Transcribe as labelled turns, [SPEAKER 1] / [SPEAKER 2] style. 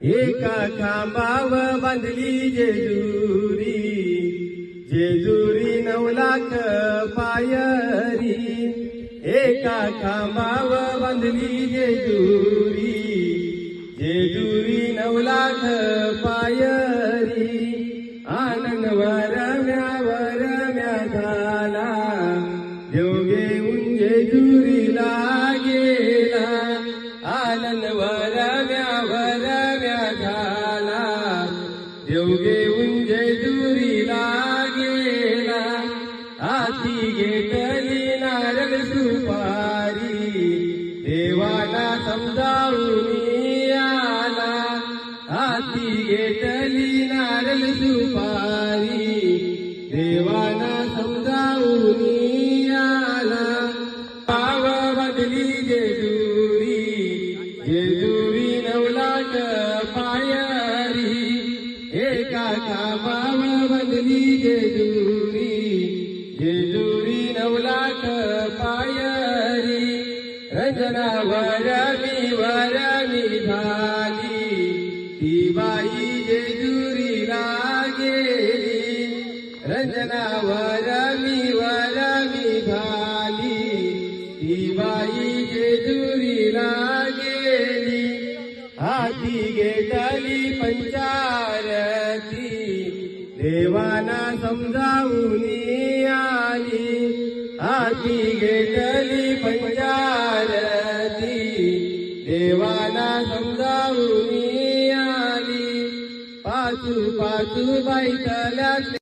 [SPEAKER 1] एका खांबावर बांधली जेजुरी, जेजुरी 9,00,000 पायरी. एका खांबावर बांधली जेजुरी, जेजुरी 9,00,000 पायरी. आनंद वरम्या झाला, देव घेऊन जेजुरीला गेला. आनंद वरम्या झाला, देव घेऊन जेजुरीला गेला. हाती घेतली नारळ सुपारी, देवाला समजावून आला. हाती घेतली नारळ सुपारी, देवाला समजावून आला. पाव बदली जेजुरी, जेजुरी 9,00,000 पायरी. एका खांबावर बदली जेजुरी, जेजुरी 9,00,000 पायरी. रंजना वरमी झाली, ती बाई जेजुरीला गेली. रंजना वरमी झाली, ती बाई जेजुरीला गेली. हाती घेतली पंचारती, देवाना समजावून आली. हाती घेतली पंचारती, देवाना समजावून आली. पाचू बाई तल्यात